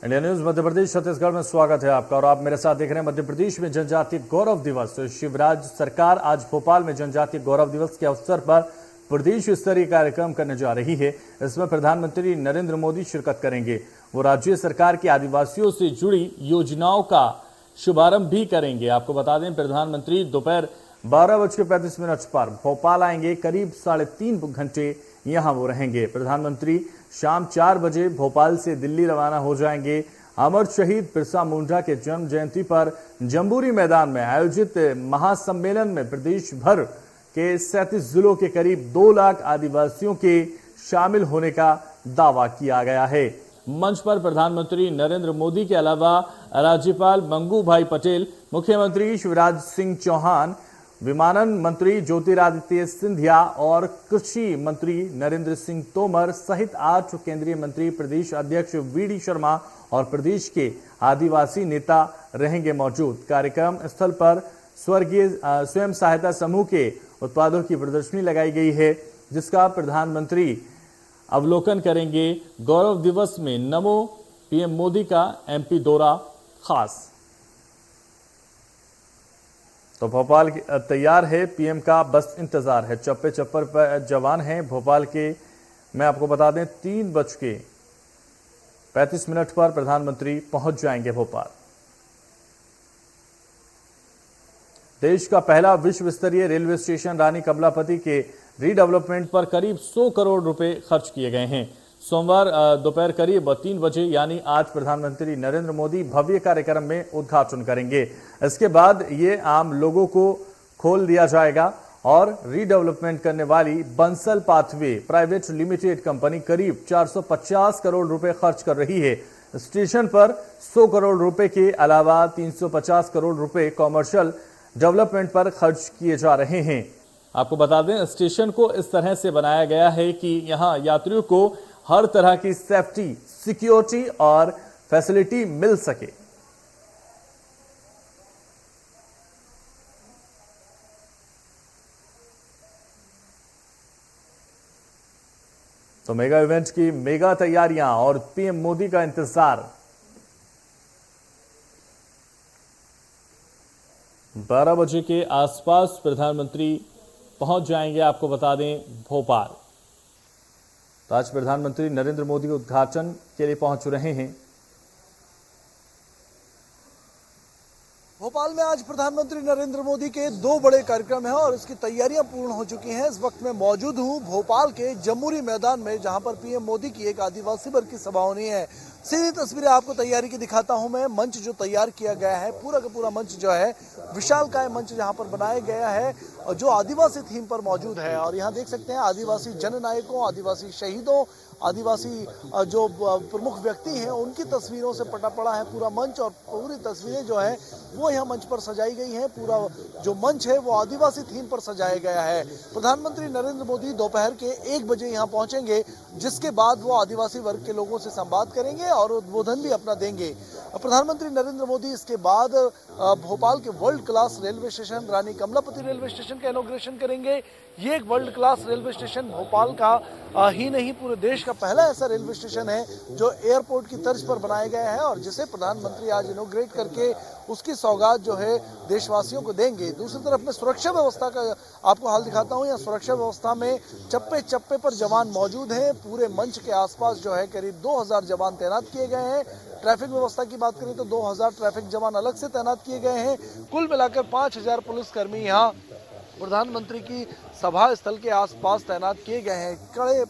India news Madhya Pradesh Chhattisgarh में स्वागत है आपका और आप मेरे साथ देख रहे हैं मध्य प्रदेश में जनजातीय गौरव दिवस। शिवराज सरकार आज भोपाल में जनजातीय गौरव दिवस के अवसर पर प्रदेश स्तरीय कार्यक्रम करने जा रही है। इसमें प्रधानमंत्री नरेंद्र मोदी शिरकत करेंगे। वो राज्य सरकार की आदिवासियों से जुड़ी योजनाओं का शुभारंभ भी करेंगे। आपको बता दें, प्रधानमंत्री दोपहर 12:35 पर भोपाल आएंगे। करीब 3.5 घंटे यहां वो रहेंगे। प्रधानमंत्री शाम 4 बजे भोपाल से दिल्ली रवाना हो जाएंगे। अमर शहीद बिरसा मुंडा के जन्म जयंती पर जम्बूरी मैदान में आयोजित महासम्मेलन में प्रदेश भर के 37 जिलों के करीब 2 लाख आदिवासियों के शामिल होने का दावा किया गया है। मंच पर प्रधानमंत्री नरेंद्र मोदी के अलावा राज्यपाल मंगू भाई पटेल, मुख्यमंत्री शिवराज सिंह चौहान, विमानन मंत्री ज्योतिरादित्य सिंधिया और कृषि मंत्री नरेंद्र सिंह तोमर सहित 8 केंद्रीय मंत्री, प्रदेश अध्यक्ष वीडी शर्मा और प्रदेश के आदिवासी नेता रहेंगे मौजूद। कार्यक्रम स्थल पर स्वर्गीय स्वयं सहायता समूह के उत्पादों की प्रदर्शनी लगाई गई है, जिसका प्रधानमंत्री अवलोकन करेंगे। गौरव दिवस में नमो पीएम मोदी का एमपी दौरा खास। तो भोपाल तैयार है, पीएम का बस इंतजार है। चप्पे चप्पर पर जवान हैं भोपाल के। मैं आपको बता दें, 3:35 पर प्रधानमंत्री पहुंच जाएंगे भोपाल। देश का पहला विश्व स्तरीय रेलवे स्टेशन रानी कमलापति के रीडेवलपमेंट पर करीब 100 करोड़ रुपए खर्च किए गए हैं। सोमवार दोपहर करीब 3 बजे यानी आज प्रधानमंत्री नरेंद्र मोदी भव्य कार्यक्रम में उद्घाटन करेंगे। इसके बाद ये आम लोगों को खोल दिया जाएगा और रीडेवलपमेंट करने वाली Bansal pathway private limited company करीब 450 करोड़ रुपए खर्च कर रही है। स्टेशन पर 100 करोड़ रुपए के अलावा 350 करोड़ रुपए कॉमर्शियल डेवलपमेंट पर खर्च किए जा रहे हैं। आपको बता दें, स्टेशन को इस तरह से बनाया गया है कि यहां यात्रियों को हर तरह की सेफ्टी, सिक्योरिटी और फैसिलिटी मिल सके। तो मेगा इवेंट की मेगा तैयारियां और पीएम मोदी का इंतजार। 12 बजे के आसपास प्रधानमंत्री पहुंच जाएंगे। आपको बता दें, भोपाल। तो आज प्रधानमंत्री नरेंद्र मोदी उद्घाटन के लिए पहुंच रहे हैं। भोपाल में आज प्रधानमंत्री नरेंद्र मोदी के 2 बड़े कार्यक्रम हैं और इसकी तैयारियां पूर्ण हो चुकी हैं। इस वक्त मैं मौजूद हूं भोपाल के जम्बूरी मैदान में, जहां पर पीएम मोदी की एक आदिवासी वर्ग की सभा होनी है। सीधी तस्वीरें आपको तैयारी की दिखाता हूं मैं। मंच जो तैयार किया गया है, पूरा का पूरा मंच जो है विशालकाय मंच जहां पर बनाया गया है और जो आदिवासी थीम पर मौजूद है। और यहाँ देख सकते हैं आदिवासी जननायकों, आदिवासी शहीदों, आदिवासी जो प्रमुख व्यक्ति हैं उनकी तस्वीरों से पटा पड़ा है पूरा मंच। और पूरी तस्वीरें जो है वो यहाँ मंच पर सजाई गई हैं। पूरा जो मंच है वो आदिवासी थीम पर सजाया गया है। प्रधानमंत्री नरेंद्र मोदी दोपहर के 1 बजे यहाँ पहुंचेंगे, जिसके बाद वो आदिवासी वर्ग के लोगों से संवाद करेंगे और उद्बोधन भी अपना देंगे। प्रधानमंत्री नरेंद्र मोदी इसके बाद भोपाल के वर्ल्ड क्लास रेलवे स्टेशन रानी कमलापति रेलवे स्टेशन का इनॉग्रेशन करेंगे। ये एक world class railway station Bhopal का ही नहीं पूरे देश का पहला ऐसा रेलवे स्टेशन है जो एयरपोर्ट की तर्ज पर बनाया गया है और जिसे प्रधानमंत्री आज इनॉग्रेट करके उसकी सौगात जो है देशवासियों को देंगे। दूसरी तरफ मैं सुरक्षा व्यवस्था का आपको हाल दिखाता हूं। यहाँ सुरक्षा व्यवस्था में चप्पे चप्पे पर जवान मौजूद हैं। पूरे मंच के आसपास जो है करीब 2000 जवान तैनात किए गए हैं। ट्रैफिक व्यवस्था की बात करें तो 2000 ट्रैफिक जवान अलग से तैनात किए गए हैं। कुल मिलाकर 5000 पुलिसकर्मी यहाँ प्रधानमंत्री की सभा स्थल के आसपास तैनात किए गए हैं। कड़े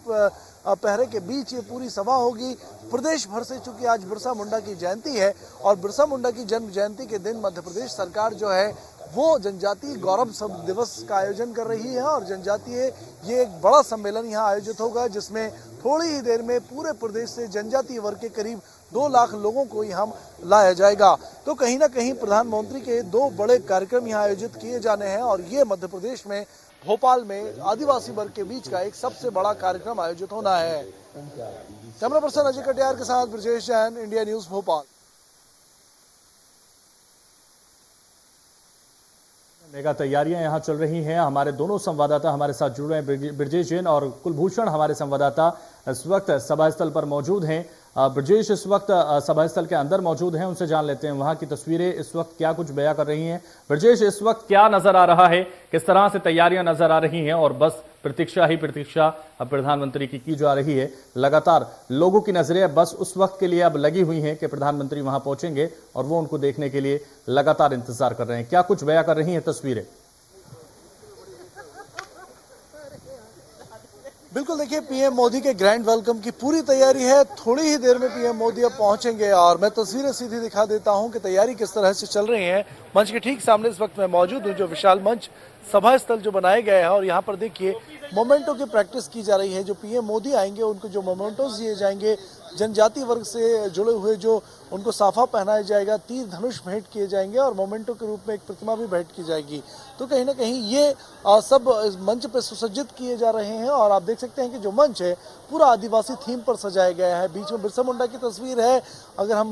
पहरे के बीच ये पूरी सभा होगी। प्रदेश भर से, चूंकि आज बिरसा मुंडा की जयंती है और बिरसा मुंडा की जन्म जयंती के दिन मध्य प्रदेश सरकार जो है वो जनजातीय गौरव दिवस का आयोजन कर रही है और जनजातीय ये एक बड़ा सम्मेलन यहाँ आयोजित होगा, जिसमें थोड़ी ही देर में पूरे प्रदेश से जनजातीय वर्ग के करीब 2 लाख लोगों को यहाँ लाया जाएगा। तो कहीं ना कहीं प्रधानमंत्री के 2 बड़े कार्यक्रम यहाँ आयोजित किए जाने हैं और ये मध्य प्रदेश में भोपाल में आदिवासी वर्ग के बीच का एक सबसे बड़ा कार्यक्रम आयोजित होना है। कैमरा पर्सन अजय कटियार के साथ Brajesh Jain, India news Bhopal. Mega तैयारियां यहां चल रही हैं। हमारे दोनों संवाददाता हमारे साथ जुड़ रहे हैं, ब्रजेश जैन और कुलभूषण हमारे संवाददाता इस वक्त सभा स्थल पर मौजूद हैं। ब्रजेश इस वक्त सभा स्थल के अंदर मौजूद हैं, उनसे जान लेते हैं वहां की तस्वीरें इस वक्त क्या कुछ बयां कर रही हैं। ब्रजेश, इस वक्त क्या नजर आ रहा है, किस तरह से तैयारियां नजर आ रही हैं और बस प्रतीक्षा ही प्रतीक्षा अब प्रधानमंत्री की जा रही है। लगातार लोगों की नजरें बस उस वक्त के लिए अब लगी हुई हैं कि प्रधानमंत्री वहां पहुंचेंगे और वो उनको देखने के लिए लगातार इंतजार कर रहे हैं। क्या कुछ बयां कर रही हैं तस्वीरें? बिल्कुल, देखिए पीएम मोदी के ग्रैंड वेलकम की पूरी तैयारी है। थोड़ी ही देर में पीएम मोदी अब पहुंचेंगे और मैं तस्वीरें सीधी दिखा देता हूं कि तैयारी किस तरह से चल रही है। मंच के ठीक सामने इस वक्त मैं मौजूद हूं, जो विशाल मंच सभा स्थल जो बनाए गए हैं, और यहाँ पर देखिए मोमेंटो की प्रैक्टिस की जा रही है। जो पीएम मोदी आएंगे उनको जो मोमेंटोज दिए जाएंगे, जनजाति वर्ग से जुड़े हुए जो उनको साफा पहनाया जाएगा, तीर धनुष भेंट किए जाएंगे और मोमेंटो के रूप में एक प्रतिमा भी भेंट की जाएगी। तो कहीं ना कहीं ये सब इस मंच पे सुसज्जित किए जा रहे हैं और आप देख सकते हैं कि जो मंच है पूरा आदिवासी थीम पर सजाया गया है। बीच में बिरसा मुंडा की तस्वीर है, अगर हम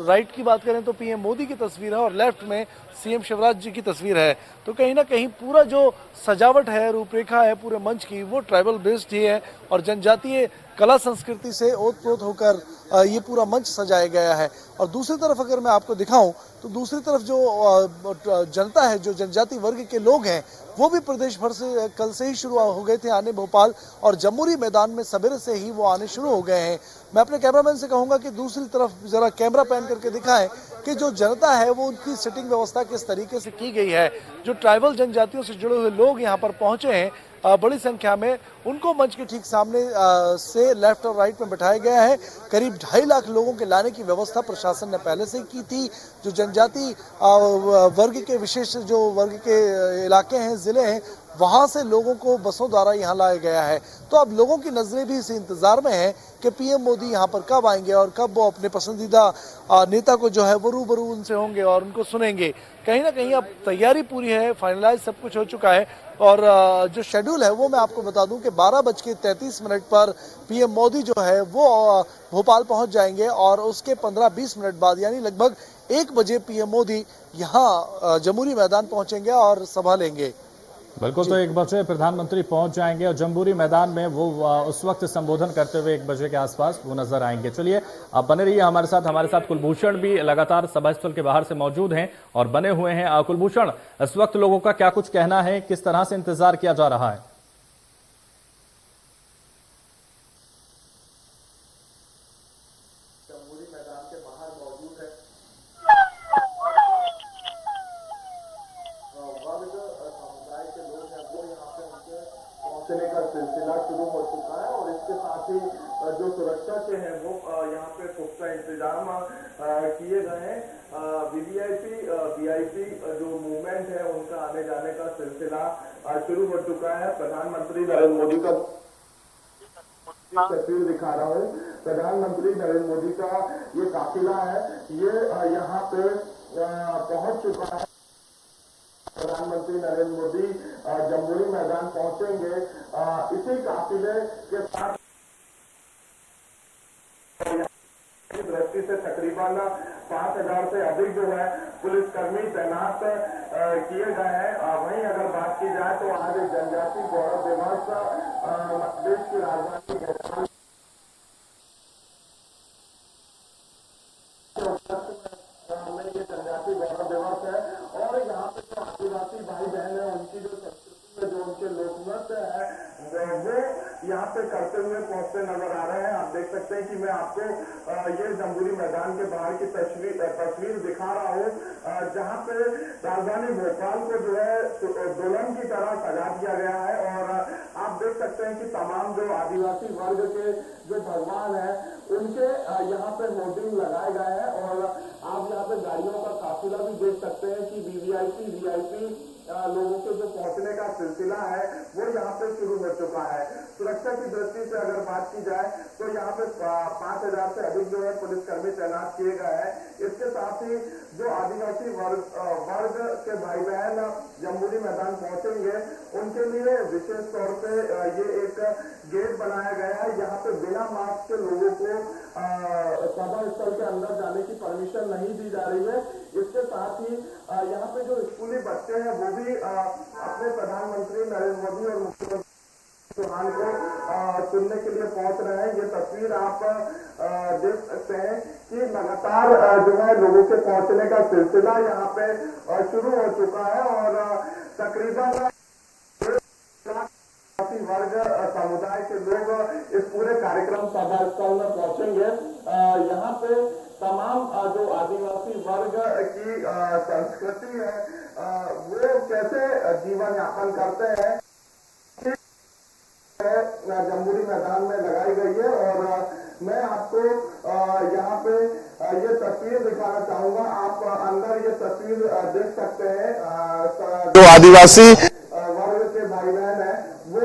राइट की बात करें तो पीएम मोदी की तस्वीर है और लेफ्ट में सीएम शिवराज जी की तस्वीर है। तो कहीं ना कहीं पूरा जो सजावट है, रूपरेखा है पूरे मंच की, वो ट्राइबल बेस्ड ही है और जनजातीय कला संस्कृति से ओतप्रोत होकर ये पूरा मंच सजाया गया है। और दूसरी तरफ अगर मैं आपको दिखाऊं तो दूसरी तरफ जो जनता है, जो जनजाति वर्ग के लोग हैं, वो भी प्रदेश भर से कल से ही शुरू हो गए थे आने भोपाल और जमहूरी मैदान में सवेरे से ही वो आने शुरू हो गए हैं। मैं अपने कैमरामैन से कहूंगा कि दूसरी तरफ जरा कैमरा पैन करके दिखाएं कि जो जनता है वो उनकी सिटिंग व्यवस्था किस तरीके से की गई है। जो ट्राइबल जनजातियों से जुड़े हुए लोग यहाँ पर पहुंचे हैं बड़ी संख्या में, उनको मंच के ठीक सामने से लेफ्ट और राइट में बैठाया गया है। करीब 2.5 लाख लोगों के लाने की व्यवस्था प्रशासन ने पहले से ही की थी। जो जनजाति वर्ग के विशेष जो वर्ग के इलाके हैं, जिले हैं, वहां से लोगों को बसों द्वारा यहाँ लाया गया है। तो अब लोगों की नजरें भी इस इंतजार में है कि पीएम मोदी यहाँ पर कब आएंगे और कब वो अपने पसंदीदा नेता को जो है वो रूबरू उनसे होंगे और उनको सुनेंगे। कहीं ना कहीं अब तैयारी पूरी है, फाइनलाइज सब कुछ हो चुका है और जो शेड्यूल है वो मैं आपको बता दूं कि 12:33 पर पीएम मोदी जो है वो भोपाल पहुंच जाएंगे और उसके 15-20 मिनट बाद यानी लगभग 1 बजे पीएम मोदी यहाँ जमहूरी मैदान पहुंचेंगे और सभा लेंगे। बिल्कुल, तो 1 बजे प्रधानमंत्री पहुंच जाएंगे और जमहूरी मैदान में वो उस वक्त संबोधन करते हुए 1 बजे के आसपास वो नजर आएंगे। चलिए, आप बने रहिए हमारे साथ कुलभूषण भी लगातार सभा स्थल के बाहर से मौजूद हैं और बने हुए हैं। कुलभूषण, इस वक्त लोगों का क्या कुछ कहना है, किस तरह से इंतजार किया जा रहा है? जमहूरी मैदान के बाहर मौजूद है समुदाय के लोग हैं, वो यहाँ पे उनके पहुंचने का सिलसिला शुरू हो चुका है और इसके साथ ही जो सुरक्षा के हैं वो यहाँ पे पुख्ता इंतजाम किए गए हैं। वीवीआईपी वीआईपी जो मूवमेंट है उनका आने जाने का सिलसिला शुरू हो चुका है। प्रधानमंत्री नरेंद्र मोदी का तस्वीर दिखा रहा हूँ, प्रधानमंत्री नरेंद्र मोदी का ये काफिला है, ये यहाँ पे पहुंच चुका है। प्रधानमंत्री नरेंद्र मोदी जमहूरी मैदान पहुंचेंगे। इसी काफिले के साथ दृष्टि से तकरीबन 5000 से अधिक जो है पुलिसकर्मी तैनात किए गए हैं। वहीं अगर बात की जाए तो आज जनजाति गौरव दिवस देश की राजधानी भोपाल में ये जनजाति गौरव दिवस है और यहाँ पे जो आदिवासी भाई बहन है उनकी जो संस्कृति में जो उनके लोकनृत्य है वो यहाँ पे करते हुए पहुंचते नजर आ रहे हैं। आप देख सकते हैं कि मैं आपको ये जमहूरी मैदान के बाहर की तस्वीर दिखा रहा हूँ, जहाँ पे राजधानी भोपाल को जो है दुल्हन की तरह सजा दिया गया है और आप देख सकते हैं कि तमाम जो आदिवासी वर्ग के जो भगवान है उनके यहाँ पे होर्डिंग लगाए गए हैं और आप यहाँ पे गाड़ियों का काफिला भी देख सकते हैं कि वीवीआईपी वीआईपी लोगों के जो पहुंचने का सिलसिला है वो यहाँ पे शुरू हो चुका है। सुरक्षा की दृष्टि से अगर बात की जाए तो यहाँ पे 5000 से अधिक जो है पुलिसकर्मी तैनात किए गए हैं। इसके साथ ही जो आदिवासी वर्ग के भाई बहन जमहूरी मैदान पहुंचेंगे उनके लिए विशेष तौर पे ये एक गेट बनाया गया है। यहाँ पे बिना मास्क के लोगों को सभा स्थल के अंदर जाने की परमिशन नहीं दी जा रही है। इसके साथ ही यहाँ पे जो स्कूली बच्चे हैं वो भी अपने प्रधानमंत्री नरेंद्र मोदी और मुख्यमंत्री चौहान को सुनने के लिए पहुंच रहे हैं। ये तस्वीर आप देख सकते हैं कि लगातार जो है लोगों के पहुंचने का सिलसिला यहाँ पे शुरू हो चुका है और तकरीबन वर्ग समुदाय के लोग इस पूरे कार्यक्रम सभा स्थल में पहुंचेंगे। यहाँ पे तमाम जो आदिवासी वर्ग की संस्कृति है वो कैसे जीवन यापन करते हैं जम्बूरी मैदान में लगाई गई है और मैं आपको यहाँ पे ये तस्वीर दिखाना चाहूंगा। आप अंदर ये तस्वीर देख सकते हैं जो आदिवासी वर्ग के भाई बहन है वो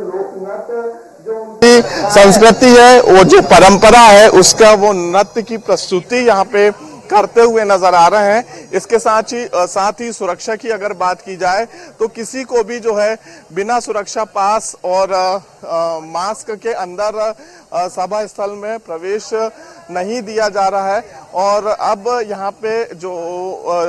लोक नृत्य जो उनकी संस्कृति है, वो जो परंपरा है उसका वो नृत्य की प्रस्तुति यहाँ पे करते हुए नजर आ रहे हैं। इसके साथ ही सुरक्षा की अगर बात की जाए तो किसी को भी जो है बिना सुरक्षा पास और मास्क के अंदर सभा स्थल में प्रवेश नहीं दिया जा रहा है और अब यहाँ पे जो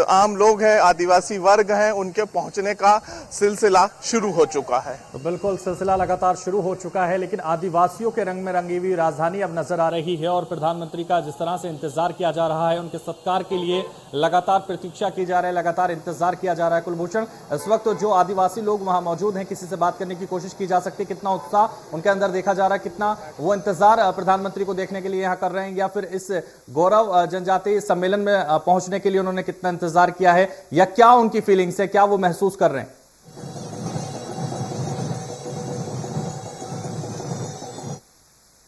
आम लोग हैं, आदिवासी वर्ग हैं, उनके पहुंचने का सिलसिला शुरू हो चुका है। तो बिल्कुल सिलसिला लगातार शुरू हो चुका है, लेकिन आदिवासियों के रंग में रंगी हुई राजधानी अब नजर आ रही है और प्रधानमंत्री का जिस तरह से इंतजार किया जा रहा है, उनके सत्कार के लिए लगातार प्रतीक्षा की जा रही है, लगातार इंतजार किया जा रहा है। कुलभूषण, इस वक्त जो आदिवासी लोग वहां मौजूद हैं, किसी से बात करने की कोशिश की जा सकती है, कितना उत्साह उनके अंदर देखा जा रहा है, कितना वो इंतजार प्रधानमंत्री को देखने के लिए यहाँ कर रहे हैं, या फिर इस गौरव जनजातीय सम्मेलन में पहुंचने के लिए उन्होंने कितना इंतजार किया है, या क्या उनकी फीलिंग्स है, क्या वो महसूस कर रहे हैं?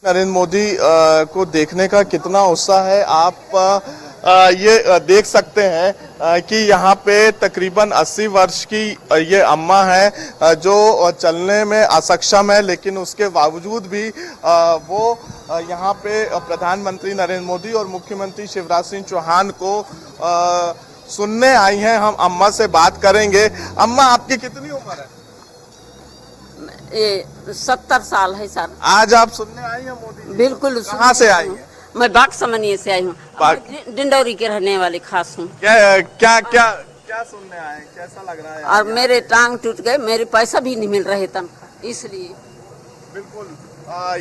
नरेंद्र मोदी को देखने का कितना उत्साह है आप ये देख सकते हैं कि यहाँ पे तकरीबन 80 वर्ष की ये अम्मा है जो चलने में असक्षम है, लेकिन उसके बावजूद भी वो यहाँ पे प्रधानमंत्री नरेंद्र मोदी और मुख्यमंत्री शिवराज सिंह चौहान को सुनने आई हैं। हम अम्मा से बात करेंगे। अम्मा, आपकी कितनी उम्र है? ये 70 साल है सर। आज आप सुनने आई हैं मोदी? बिल्कुल। कहाँ से आई हैं? मैं बागसमनी से आई हूँ, डिंडौरी के रहने वाली खास हूँ। क्या सुनने आए? कैसा लग रहा है? और मेरे टांग टूट गए, मेरे पैसा भी नहीं मिल रहे तनख्वाह, इसलिए। बिल्कुल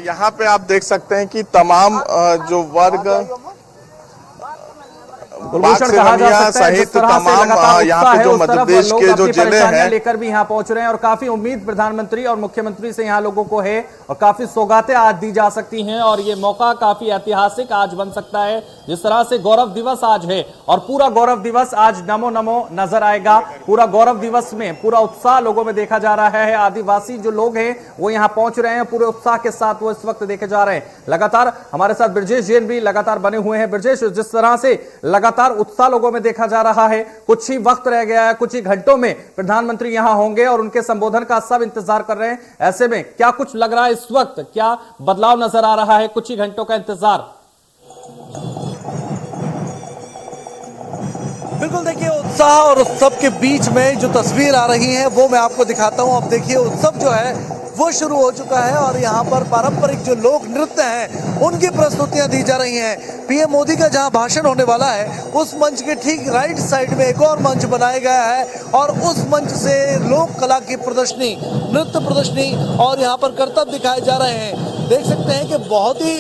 यहाँ पे आप देख सकते हैं कि तमाम जो वर्ग कुलभूषण कहा जा सकता है, जिस तरह से लगातार उत्साह है, उस तरफ लोग अपनी परेशानियां लेकर भी यहाँ पहुंच रहे हैं और काफी उम्मीद प्रधानमंत्री और मुख्यमंत्री से यहाँ लोगों को है और काफी सौगातें आज दी जा सकती हैं और ये मौका काफी ऐतिहासिक आज बन सकता है। जिस तरह से गौरव दिवस आज है और पूरा गौरव दिवस आज नमो नमो नजर आएगा। पूरा गौरव दिवस में पूरा उत्साह लोगों में देखा जा रहा है। आदिवासी जो लोग हैं वो यहाँ पहुंच रहे हैं, पूरे उत्साह के साथ वो इस वक्त देखे जा रहे हैं। लगातार हमारे साथ ब्रजेश जैन भी लगातार बने हुए हैं। ब्रजेश, जिस तरह से लगातार उत्साह लोगों में देखा जा रहा है, कुछ ही वक्त रह गया है, कुछ ही घंटों में प्रधानमंत्री यहां होंगे और उनके संबोधन का सब इंतजार कर रहे हैं। ऐसे में क्या कुछ लग रहा है इस वक्त, क्या बदलाव नजर आ रहा है? कुछ ही घंटों का इंतजार। बिल्कुल, देखिए उत्साह और उत्सव के बीच में जो तस्वीर आ रही है वो मैं आपको दिखाता हूं। अब देखिए उत्सव जो है वो शुरू हो चुका है और यहाँ पर पारंपरिक जो लोक नृत्य हैं उनकी प्रस्तुतियां दी जा रही हैं। पीएम मोदी का जहाँ भाषण होने वाला है उस मंच के ठीक राइट साइड में एक और मंच बनाया गया है और उस मंच से लोक कला की प्रदर्शनी, नृत्य प्रदर्शनी और यहाँ पर करतब दिखाए जा रहे हैं। देख सकते हैं कि बहुत ही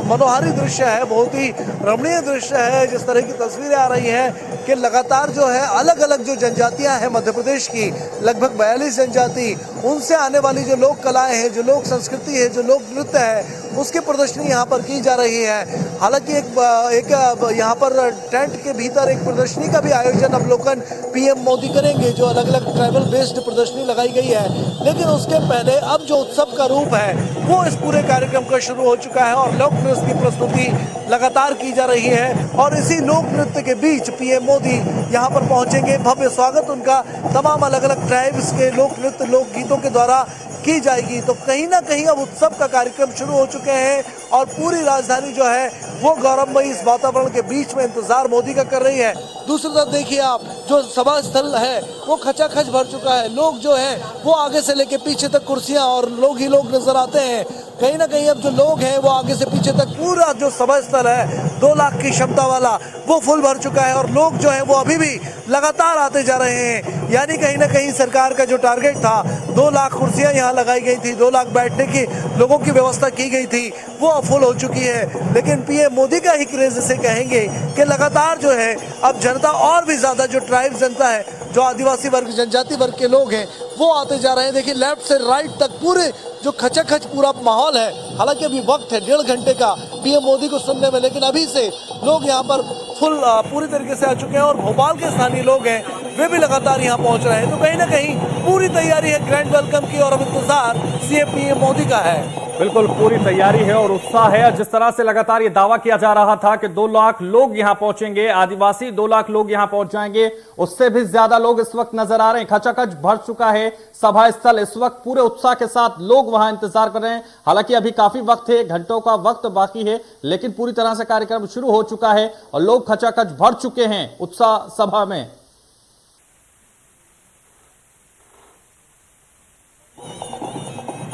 मनोहारी दृश्य है, बहुत ही रमणीय दृश्य है। जिस तरह की तस्वीरें आ रही हैं कि लगातार जो है अलग अलग जो जनजातियां हैं मध्य प्रदेश की, लगभग 42 जनजाति, उनसे आने वाली जो लोक कलाएं हैं, जो लोक संस्कृति है, जो लोक नृत्य है, उसकी प्रदर्शनी यहाँ पर की जा रही है। हालांकि एक यहाँ पर टेंट के भीतर एक प्रदर्शनी का भी आयोजन अवलोकन पीएम मोदी करेंगे, जो अलग अलग ट्राइबल बेस्ड प्रदर्शनी लगाई गई है। लेकिन उसके पहले अब जो उत्सव का रूप है वो इस पूरे कार्यक्रम का शुरू हो चुका है और लोक नृत्य की प्रस्तुति लगातार की जा रही है और इसी लोक नृत्य के बीच पीएम मोदी यहाँ पर पहुंचेंगे। भव्य स्वागत उनका तमाम अलग अलग ट्राइब्स के लोक नृत्य, लोक गीतों के द्वारा की जाएगी। तो कहीं ना कहीं अब उत्सव का कार्यक्रम शुरू हो चुके हैं और पूरी राजधानी जो है वो गौरवमयी इस वातावरण के बीच में इंतजार मोदी का कर रही है। दूसरी तरफ देखिए आप, जो सभा स्थल है वो खचाखच भर चुका है। लोग जो है वो आगे से लेके पीछे तक कुर्सियां और लोग ही लोग नजर आते हैं। कहीं ना कहीं अब जो लोग हैं वो आगे से पीछे तक पूरा जो सभा स्थल है 2 लाख की क्षमता वाला वो फुल भर चुका है और लोग जो है वो अभी भी लगातार आते जा रहे हैं। यानी कहीं ना कहीं सरकार का जो टारगेट था 2 लाख कुर्सियां यहाँ लगाई गई थी, 2 लाख बैठने की लोगों की व्यवस्था की गई थी, वो अफुल हो चुकी है। लेकिन पीएम मोदी का ही क्रेज इसे कहेंगे कि लगातार जो है अब जनता और भी ज्यादा जो ट्राइब जनता है, जो आदिवासी वर्ग जनजाति वर्ग के लोग हैं वो आते जा रहे हैं। देखिए लेफ्ट से राइट तक पूरे जो खचाखच पूरा माहौल है। हालांकि अभी वक्त है 1.5 घंटे का पीएम मोदी को सुनने में, लेकिन अभी से लोग यहाँ पर पूरी तरीके से आ चुके हैं और भोपाल के स्थानीय लोग हैं वे भी लगातार यहाँ पहुँच रहे हैं। तो कहीं ना कहीं पूरी तैयारी है ग्रैंड वेलकम की और अब इंतजार सीएम पीएम मोदी का है। बिल्कुल पूरी तैयारी है और उत्साह है। जिस तरह से लगातार ये दावा किया जा रहा था कि 2 लाख लोग यहां पहुंचेंगे, आदिवासी 2 लाख लोग यहां पहुंच जाएंगे, उससे भी ज्यादा लोग इस वक्त नजर आ रहे हैं। खचाखच भर चुका है सभा स्थल, इस वक्त पूरे उत्साह के साथ लोग वहां इंतजार कर रहे हैं। हालांकि अभी काफी वक्त है, घंटों का वक्त बाकी है, लेकिन पूरी तरह से कार्यक्रम शुरू हो चुका है और लोग खचाखच भर चुके हैं उत्साह सभा में।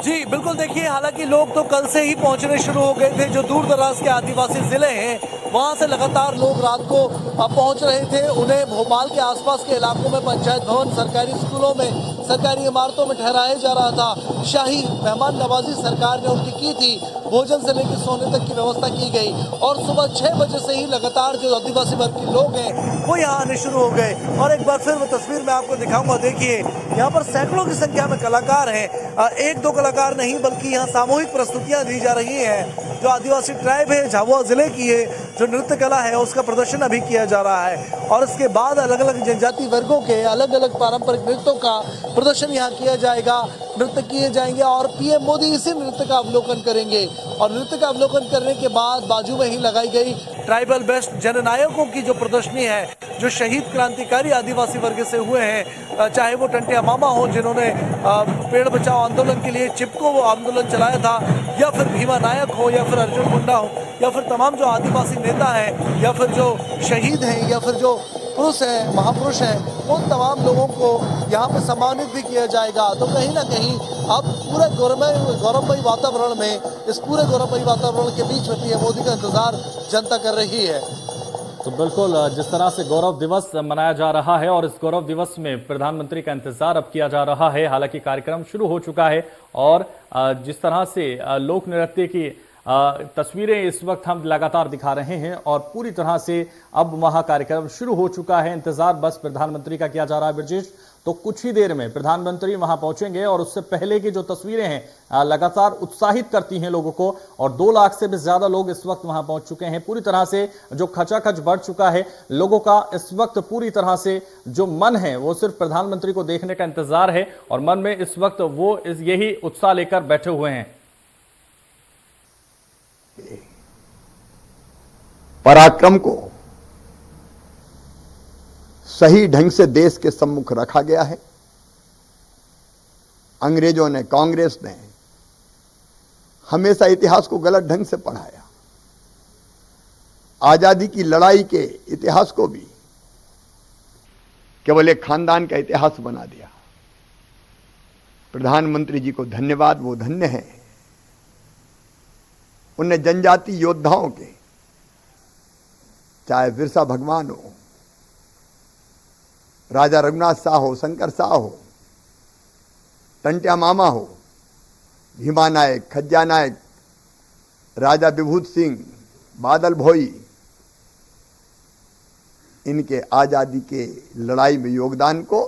जी बिल्कुल, देखिए हालांकि लोग तो कल से ही पहुंचने शुरू हो गए थे। जो दूर दराज के आदिवासी जिले हैं वहां से लगातार लोग रात को पहुंच रहे थे। उन्हें भोपाल के आसपास के इलाकों में पंचायत भवन, सरकारी स्कूलों में, सरकारी इमारतों में ठहराया जा रहा था। शाही मेहमान नवाजी सरकार ने उनकी की थी, भोजन से लेकर सोने तक की व्यवस्था की गई और सुबह 6 बजे से ही लगातार जो आदिवासी वर्ग के लोग हैं वो यहाँ आने शुरू हो गए। और एक बार फिर वो तस्वीर मैं आपको दिखाऊंगा। देखिए यहाँ पर सैकड़ों की संख्या में कलाकार हैं, 1-2 कलाकार नहीं बल्कि यहाँ सामूहिक प्रस्तुतियां दी जा रही हैं। जो आदिवासी ट्राइब है, झाबुआ जिले की है, जो नृत्य कला है उसका प्रदर्शन अभी किया जा रहा है और इसके बाद अलग अलग जनजाति वर्गों के अलग अलग पारंपरिक नृत्यों का प्रदर्शन यहाँ किया जाएगा, नृत्य किए जाएंगे और पीएम मोदी इसी नृत्य का अवलोकन करेंगे। और नृत्य का अवलोकन करने के बाद बाजू में ही लगाई गई ट्राइबल बेस्ट जननायकों की जो प्रदर्शनी है, जो शहीद क्रांतिकारी आदिवासी वर्ग से हुए हैं, चाहे वो टंटिया मामा हो जिन्होंने पेड़ बचाओ आंदोलन के लिए चिपको वो आंदोलन चलाया था, या फिर भीमा नायक हो, या फिर अर्जुन मुंडा हो, या फिर तमाम जो आदिवासी नेता हैं, या फिर जो शहीद हैं, या फिर जो पुरुष हैं, महापुरुष हैं, उन तमाम लोगों को यहाँ पे सम्मानित भी किया जाएगा। तो कहीं ना कहीं अब पूरे गौरवमयी वातावरण में, इस पूरे गौरवमयी वातावरण के बीच में पीएम मोदी का इंतजार जनता कर रही है। तो बिल्कुल जिस तरह से गौरव दिवस मनाया जा रहा है और इस गौरव दिवस में प्रधानमंत्री का इंतजार अब किया जा रहा है। हालांकि कार्यक्रम शुरू हो चुका है और जिस तरह से लोक नृत्य की तस्वीरें इस वक्त हम लगातार दिखा रहे हैं और पूरी तरह से अब वहां कार्यक्रम शुरू हो चुका है। इंतजार बस प्रधानमंत्री का किया जा रहा है ब्रजेश। तो कुछ ही देर में प्रधानमंत्री वहां पहुंचेंगे और उससे पहले की जो तस्वीरें हैं लगातार उत्साहित करती हैं लोगों को और 2 लाख से भी ज्यादा लोग इस वक्त वहां पहुंच चुके हैं। पूरी तरह से जो खचाखच बढ़ चुका है लोगों का, इस वक्त पूरी तरह से जो मन है वो सिर्फ प्रधानमंत्री को देखने का इंतजार है और मन में इस वक्त वो यही उत्साह लेकर बैठे हुए हैं। पराक्रम को सही ढंग से देश के सम्मुख रखा गया है। अंग्रेजों ने, कांग्रेस ने हमेशा इतिहास को गलत ढंग से पढ़ाया। आजादी की लड़ाई के इतिहास को भी केवल एक खानदान का इतिहास बना दिया। प्रधानमंत्री जी को धन्यवाद, वो धन्य है। उनने जनजाति योद्धाओं के, चाहे बिरसा भगवान हो, राजा रघुनाथ शाह हो, शंकर शाह हो, टंटिया मामा हो, भीमा नायक, खज्जा नायक, राजा विभूत सिंह, बादल भोई, इनके आजादी के लड़ाई में योगदान को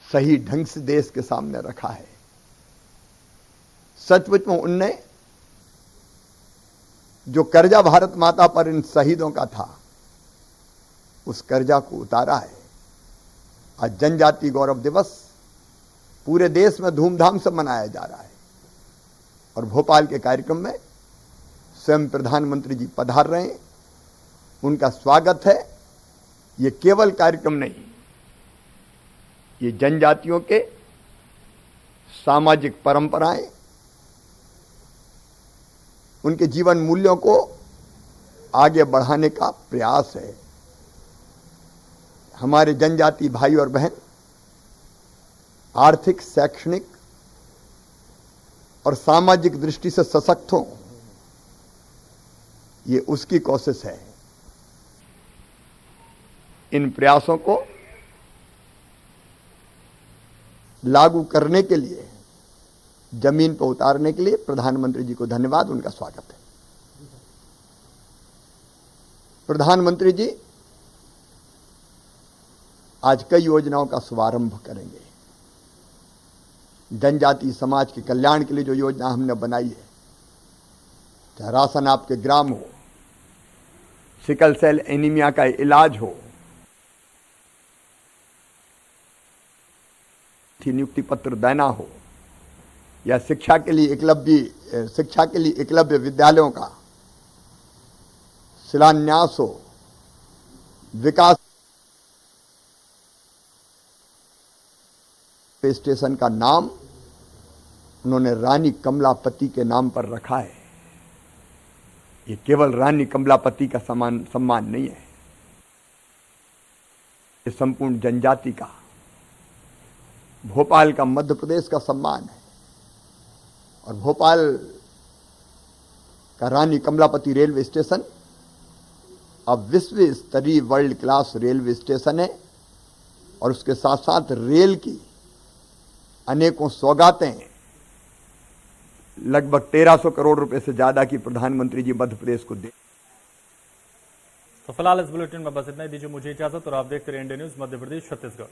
सही ढंग से देश के सामने रखा है। सचमुच में उनने जो कर्जा भारत माता पर इन शहीदों का था, उस कर्जा को उतारा है। आज जनजाति गौरव दिवस पूरे देश में धूमधाम से मनाया जा रहा है और भोपाल के कार्यक्रम में स्वयं प्रधानमंत्री जी पधार रहे हैं। उनका स्वागत है। ये केवल कार्यक्रम नहीं, ये जनजातियों के सामाजिक परंपराएं, उनके जीवन मूल्यों को आगे बढ़ाने का प्रयास है। हमारे जनजाति भाई और बहन आर्थिक, शैक्षणिक और सामाजिक दृष्टि से सशक्त हों, ये उसकी कोशिश है। इन प्रयासों को लागू करने के लिए, जमीन पर उतारने के लिए प्रधानमंत्री जी को धन्यवाद, उनका स्वागत है। प्रधानमंत्री जी आज कई योजनाओं का शुभारंभ करेंगे। जनजातीय समाज के कल्याण के लिए जो योजना हमने बनाई है, चाहे राशन आपके ग्राम हो, सिकल सेल एनीमिया का इलाज हो, नियुक्ति पत्र देना हो, या शिक्षा के लिए एकलव्य विद्यालयों का शिलान्यास हो, विकास स्टेशन का नाम उन्होंने रानी कमलापति के नाम पर रखा है। ये केवल रानी कमलापति का सम्मान नहीं है, ये संपूर्ण जनजाति का, भोपाल का, मध्य प्रदेश का सम्मान है। और भोपाल का रानी कमलापति रेलवे स्टेशन अब विश्व स्तरीय वर्ल्ड क्लास रेलवे स्टेशन है, और उसके साथ साथ रेल की अनेकों सौगातें, लगभग 1300 करोड़ रुपए से ज्यादा की प्रधानमंत्री जी मध्य प्रदेश को दे। तो फिलहाल इस बुलेटिन में बस इतना ही। दीजिए मुझे इजाजत और आप देखते रहिए इंडिया न्यूज मध्य प्रदेश छत्तीसगढ़।